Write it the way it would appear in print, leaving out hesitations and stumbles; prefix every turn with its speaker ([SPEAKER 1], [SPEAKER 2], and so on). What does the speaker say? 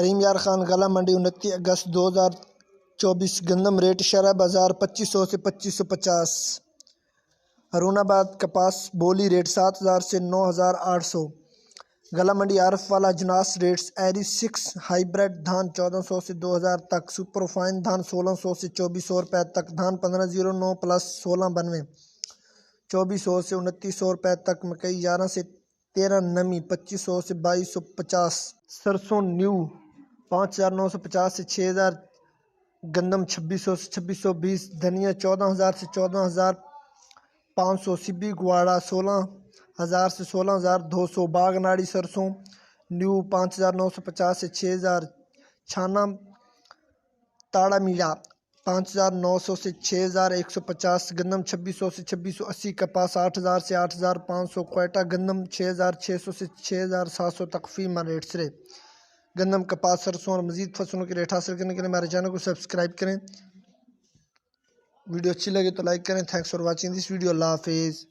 [SPEAKER 1] رحیم یار خان غلہ منڈی 29 اگست 2024 گندم ریٹ شرح بازار 2500 سے 2550۔ ہارون آباد کپاس بولی ریٹ 7000 سے 9800۔ غلہ منڈی عارف والا اجناس ریٹس ایری 6 ہائیبریڈ دھان 1400 سے 2000 تک، سپر فائن دھان 1600 سے 2400 روپے تک، دھان 1509 پلس 1692 2400 سے 2900 روپے تک، مکئی 11 سے 13 نمی 2500 سے 2250، سرسوں نیو 5950 سے 6000، گندم 2600 سے 2620، دھنیا 14000 سے 14500، سبی گواڑا 16000 سے 16200، باغ ناڑی سرسوں نیو 5950 سے 6000، چھانا تاڑا میڑا 5900 سے 6150، گندم 2600 سے 2680، کپاس 8000 سے 8500، کوئٹہ گندم 6600 سے 6700 تک فی من ریٹس رہے۔ گندم، کپاس، سرسوں اور مزید فصلوں کے ریٹ حاصل کرنے کے لیے ہمارے چینل کو سبسکرائب کریں۔ ویڈیو اچھی لگے تو لائک کریں۔ Thanks for watching this video. اللہ حافظ۔